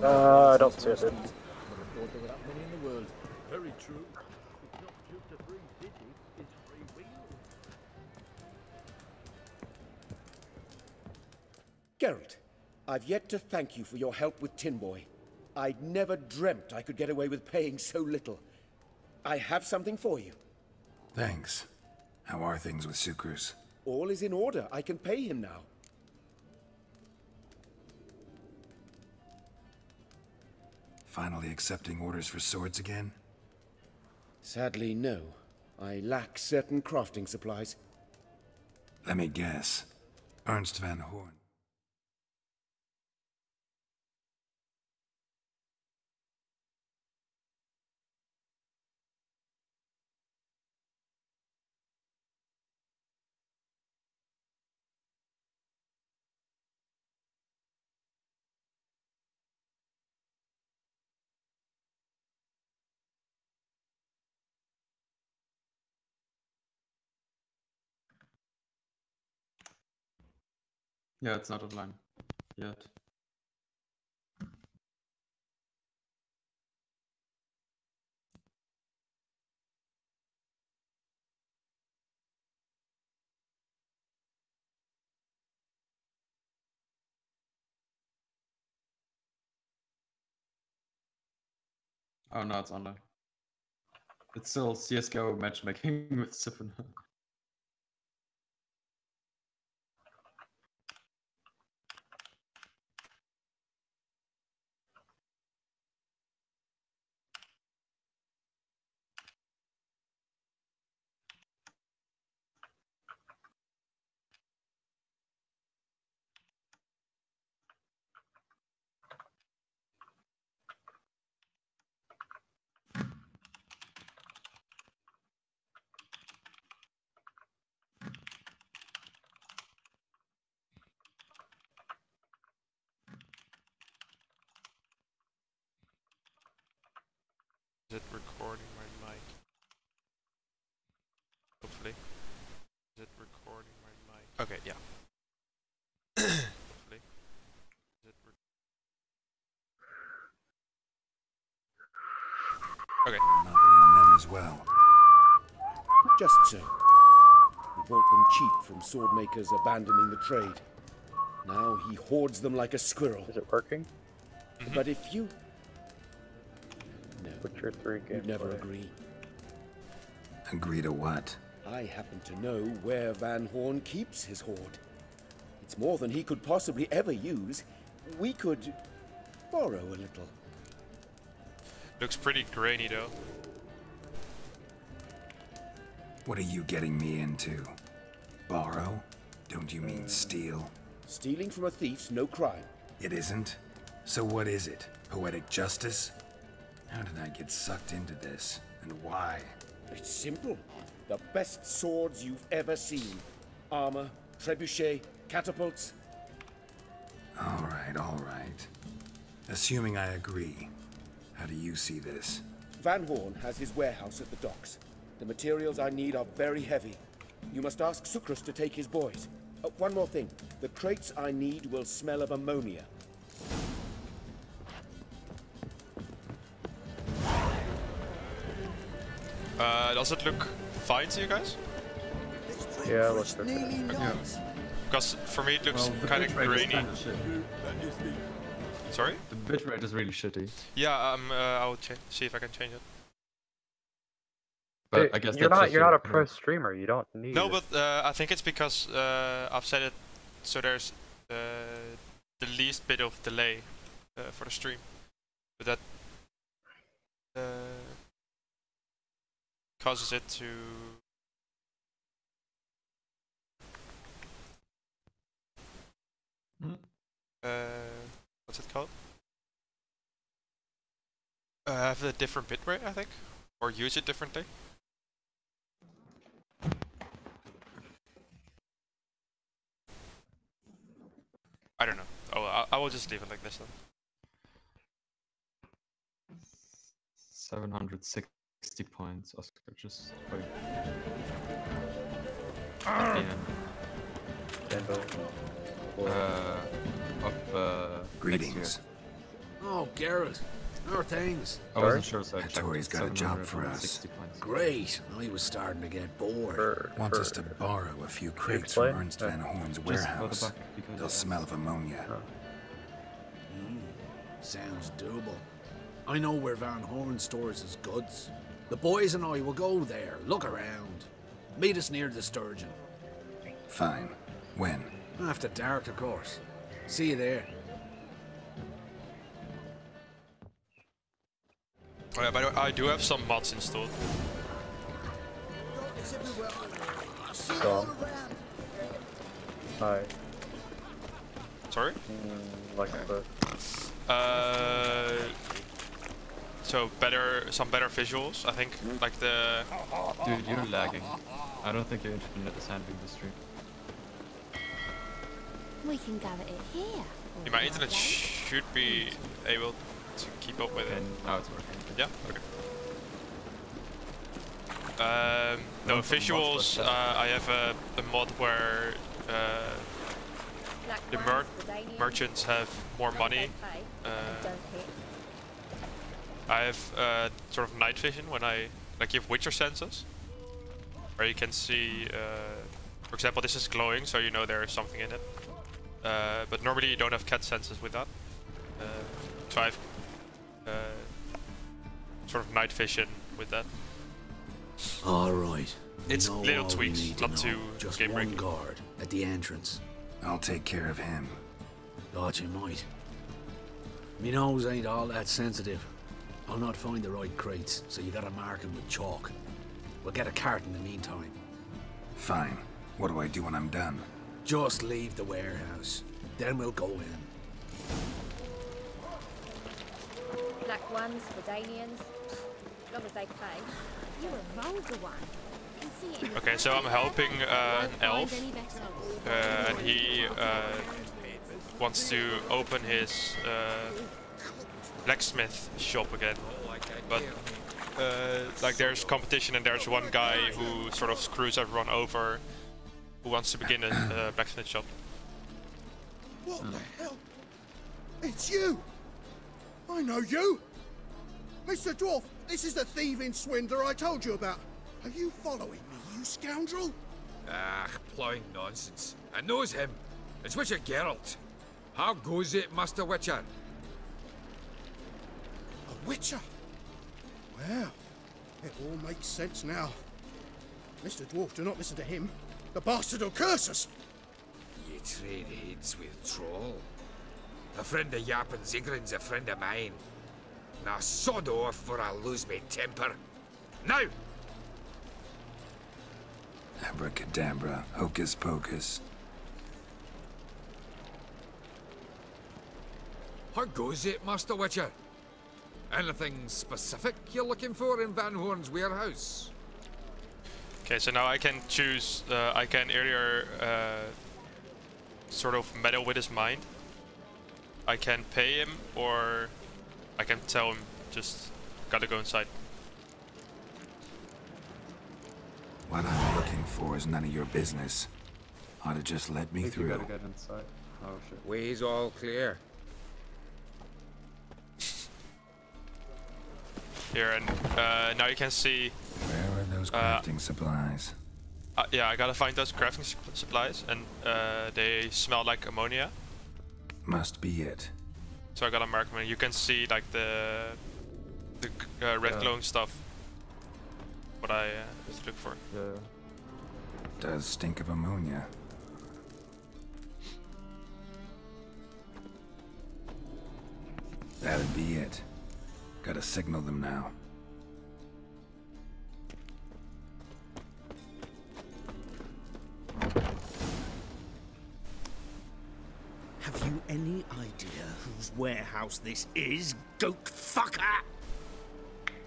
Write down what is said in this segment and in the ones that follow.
I don't see it. Never thought there were that many in the world. Very true. It's not just a free city, it's free will. Geralt, I've yet to thank you for your help with Tin Boy. I'd never dreamt I could get away with paying so little. I have something for you. Thanks. How are things with Sukrus? All is in order. I can pay him now. Finally accepting orders for swords again? Sadly, no. I lack certain crafting supplies. Let me guess. Ernst van Horn. Yeah, it's not online yet. Oh no, it's online. It's still CSGO matchmaking with Sifuna. Is it recording my mic? Hopefully. Is it recording my mic? Okay, yeah. Hopefully. Is it okay. Nothing on them as well. Just so. He bought them cheap from sword makers abandoning the trade. Now he hoards them like a squirrel. Is it working? But if you... No, Witcher 3 game. you'd never agree. Agree to what? I happen to know where Van Horn keeps his hoard. It's more than he could possibly ever use. We could borrow a little. Looks pretty grainy though. What are you getting me into? Borrow? Don't you mean steal? Stealing from a thief's no crime. It isn't? So what is it? Poetic justice? How did I get sucked into this? And why? It's simple. The best swords you've ever seen. Armor, trebuchet, catapults. All right. Assuming I agree, how do you see this? Van Horn has his warehouse at the docks. The materials I need are very heavy. You must ask Sukrus to take his boys. One more thing. The crates I need will smell of ammonia. Does it look fine to you guys? Yeah, looks good. Yeah. Because for me it looks Well, the kind of bitrate is grainy. kinda shitty. Sorry? The bitrate is really shitty. Yeah, I'll see if I can change it. But I guess you're that's not just you're not a your- pro streamer. You don't need. No, it. but I think it's because I've set it so there's the least bit of delay for the stream. But that causes it to... what's it called? Have a different bitrate, I think? Or use it differently? I don't know. Oh, I will just leave it like this then. 760 points, Oscar, just wait. At the end. Rainbow. Of Greetings. Oh, Geralt. How are things? I wasn't sure, so I checked. Hattori's got a job for us. 760 points. Great. I was starting to get bored. Wants us to borrow a few crates play? from Ernst van Horn's Just go to warehouse. back because They'll smell of ammonia. Sounds doable. I know where Van Horn stores his goods. The boys and I will go there, look around. Meet us near the Sturgeon. Fine. When? After dark, of course. See you there. Oh yeah, by the way, I do have some mods installed. Gone. Hi. Sorry? Like the... So some better visuals, I think, like the... Dude, you're lagging. I don't think your internet is handling the stream. We can gather it here. Yeah, my internet should be able to keep up with it. And now it's working. Yeah, okay. No, visuals, I have a mod where the merchants have more money. I have sort of night vision when you have Witcher senses, where you can see, for example, this is glowing, so you know there is something in it. But normally you don't have cat senses with that. So I have sort of night vision with that. All right. It's We know little all we tweaks, need to not know. too Just game one breaking. guard at the entrance. I'll take care of him. Thought you might. Me nose ain't all that sensitive. I'll not find the right crates, so you gotta mark 'em with chalk. We'll get a cart in the meantime. Fine. What do I do when I'm done? Just leave the warehouse. Then we'll go in. Black ones for Danians. As long as they pay. You're a vulgar one. Can see it in Okay, so I'm helping an elf, any better. and he wants to open his blacksmith shop again. But like there's competition, and there's one guy who sort of screws everyone over, who wants to begin a blacksmith shop. What the hell? It's you! I know you! Mr. Dwarf, this is the thieving swindler I told you about. Are you following me, you scoundrel? Ah, ploughing nonsense. I knows him. It's Witcher Geralt. How goes it, Master Witcher? A witcher? Well, it all makes sense now. Mr. Dwarf, do not listen to him. The bastard will curse us. Ye trade heads with troll. A friend of Yap and Zigrin's a friend of mine. Now sod off or I'll lose my temper. Now! Abracadabra, hocus pocus. How goes it, Master Witcher? Anything specific you're looking for in Van Horn's warehouse? Okay, so now I can choose. I can either sort of meddle with his mind. I can pay him, or I can tell him just gotta go inside. What I'm looking for is none of your business. Ought to just let me I think you through. gotta get inside. Oh shit. Way's all clear. Here, and now you can see. Where are those crafting supplies? Yeah, I gotta find those crafting supplies, and they smell like ammonia. Must be it. So I gotta mark them. And you can see like the red glowing stuff. What I look for. Yeah. Does stink of ammonia. That'd be it. Gotta signal them now. Have you any idea whose warehouse this is, goat fucker?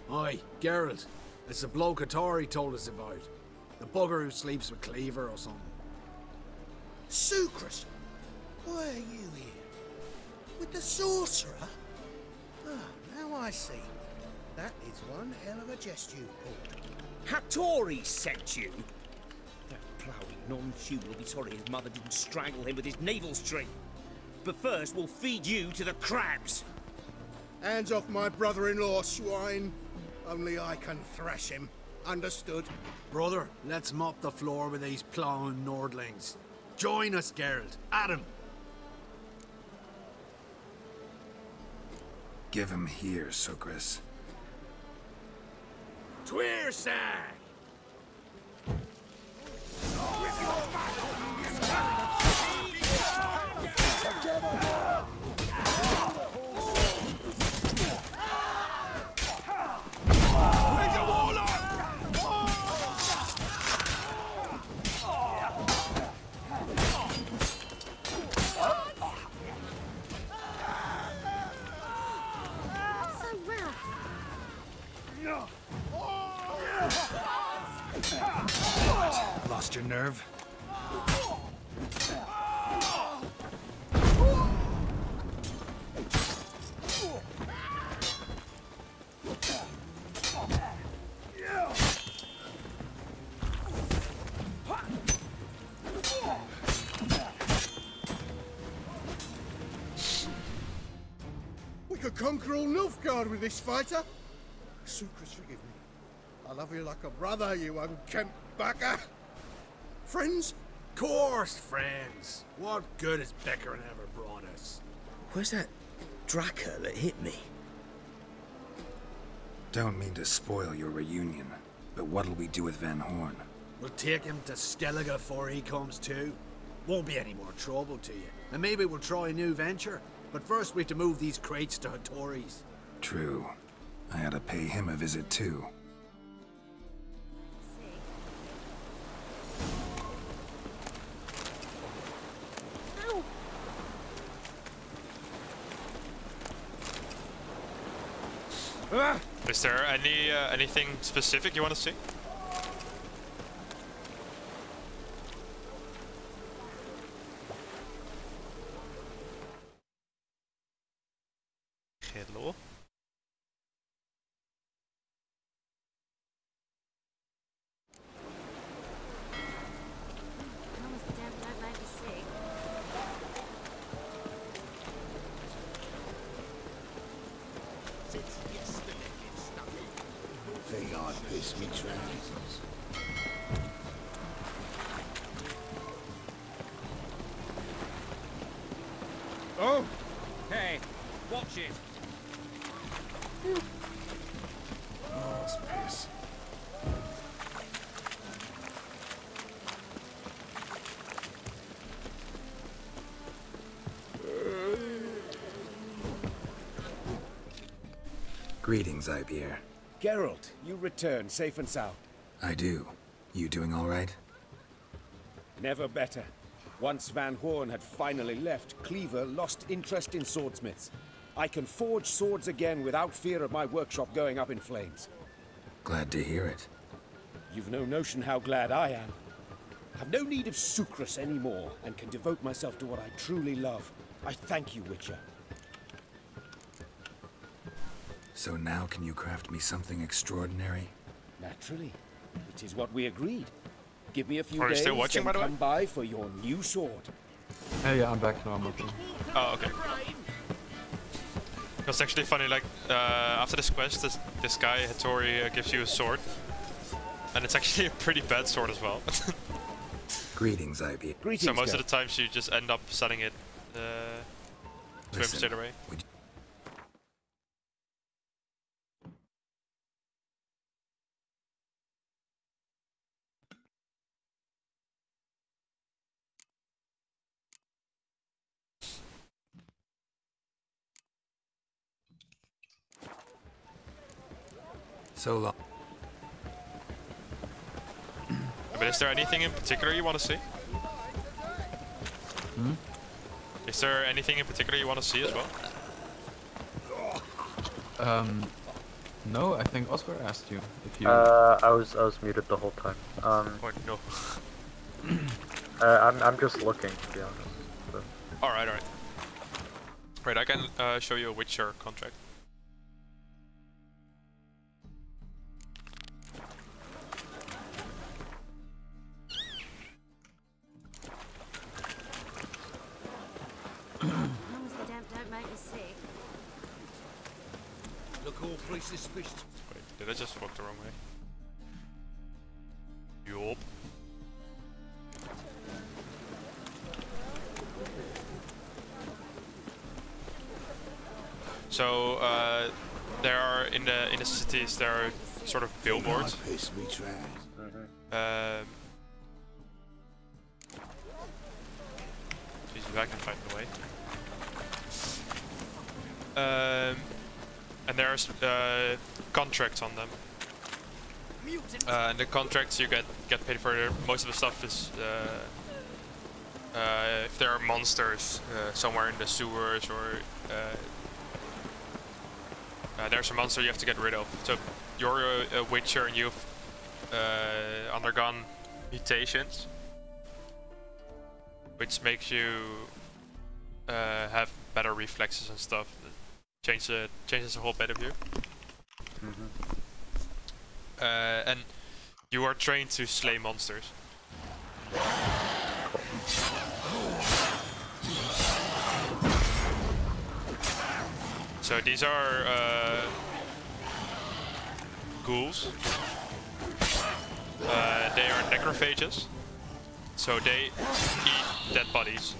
Aye, Geralt. It's the bloke Hattori told us about. The bugger who sleeps with Cleaver or something. Sucrus, why are you here? With the sorcerer? Ah, now I see. That is one hell of a jest you pulled. Hattori sent you? That ploughing non-Jew will be sorry his mother didn't strangle him with his navel string. But first, we'll feed you to the crabs. Hands off my brother-in-law, swine. Only I can thrash him. Understood? Brother, let's mop the floor with these plowing Nordlings. Join us, Geralt. Adam. Give him here, Sucrus. Tweersag! Lost your nerve? We could conquer all Nilfgaard with this fighter. Sucrus, forgive me. I love you like a brother, you unkempt bugger. Friends? Course, friends. What good has Beckerin ever brought us? Where's that Draka that hit me? Don't mean to spoil your reunion, but what'll we do with Van Horn? We'll take him to Skellige before he comes to. Won't be any more trouble to you. And maybe we'll try a new venture. But first we have to move these crates to Hattori's. True. I had to pay him a visit too. Is there anything specific you want to see? Hello. Think I'd piss me trousers. Oh! Hey, watch it! Oh, it's piss. Greetings, Ibeer. Geralt, you return safe and sound. I do. You doing all right? Never better. Once Van Horn had finally left, Cleaver lost interest in swordsmiths. I can forge swords again without fear of my workshop going up in flames. Glad to hear it. You've no notion how glad I am. I've no need of Sucrus anymore, and can devote myself to what I truly love. I thank you, Witcher. So now can you craft me something extraordinary? Naturally. It is what we agreed. Give me a few Are you days, still watching, then by the way? come by for your new sword. Hey, yeah, I'm back now. I'm watching. Oh, okay. It's actually funny, like, after this quest, this guy, Hattori, gives you a sword. And it's actually a pretty bad sword as well. Greetings, Ibeer. Greetings, So most Geralt. of the times you just end up selling it to him straight away. would you- So long. But is there anything in particular you want to see? Is there anything in particular you want to see as well? No, I think Oscar asked you if you. I was muted the whole time. Oh, no. I'm just looking, to be honest. So. Alright. Right, I can show you a Witcher contract. make you sick. Look all pretty suspicious. Wait, did I just walk the wrong way? Yup. So there are in the cities there are sort of billboards. Piss me trash. Jesus, I can find the way. And there's contracts on them. And the contracts you get paid for. Most of the stuff is if there are monsters somewhere in the sewers or there's a monster you have to get rid of. So you're a witcher and you've undergone mutations, which makes you have better reflexes and stuff. Changes the whole bit of you. And you are trained to slay monsters. So these are ghouls. They are necrophages. So they eat dead bodies.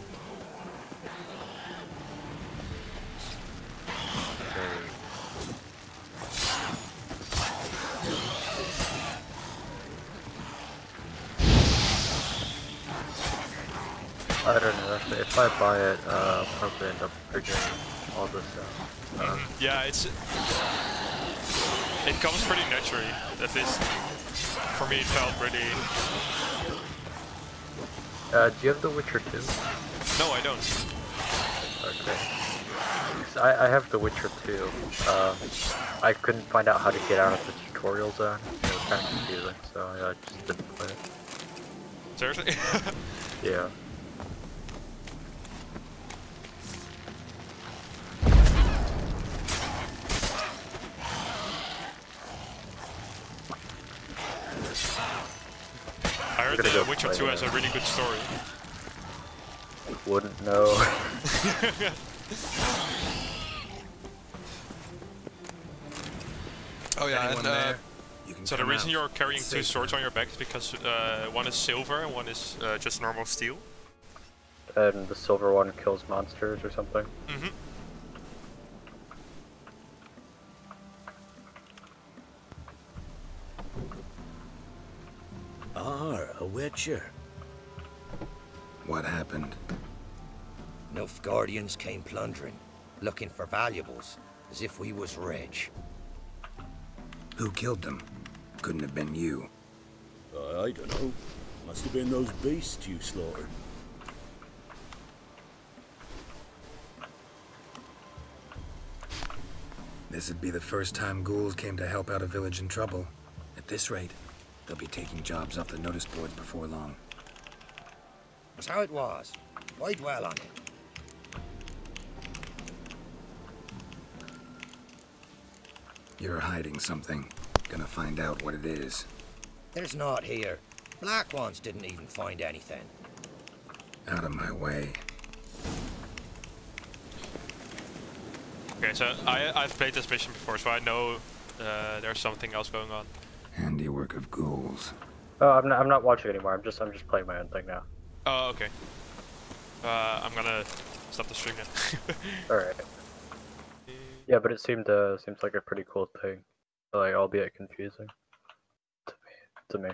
I don't know, if I buy it, I'll probably end up figuring all this out. Yeah, it comes pretty naturally. At least for me, it felt pretty. Do you have The Witcher 2? No, I don't. Okay. I have The Witcher 2. I couldn't find out how to get out of the tutorial zone. It was kind of confusing, so I just didn't play it. Seriously? Yeah. I heard The Witcher 2 has a really good story. Wouldn't know. Oh yeah, and so the reason you're carrying two swords on your back is because one is silver and one is just normal steel. And the silver one kills monsters or something? Mm-hmm. A witcher. What happened? Nilfgaardians came plundering, looking for valuables, as if we was rich. Who killed them? Couldn't have been you. I don't know. Must have been those beasts you slaughtered. This would be the first time ghouls came to help out a village in trouble. At this rate, they'll be taking jobs off the notice boards before long. That's how it was. Why dwell on it? You're hiding something. Gonna find out what it is. There's not here. Black Ones didn't even find anything. Out of my way. Okay, so I've played this mission before, so I know there's something else going on. Handiwork of ghouls. Oh, I'm not watching anymore. I'm just playing my own thing now. Oh, okay. I'm gonna stop the stream now. All right. Yeah, but it seems like a pretty cool thing, like albeit confusing to me.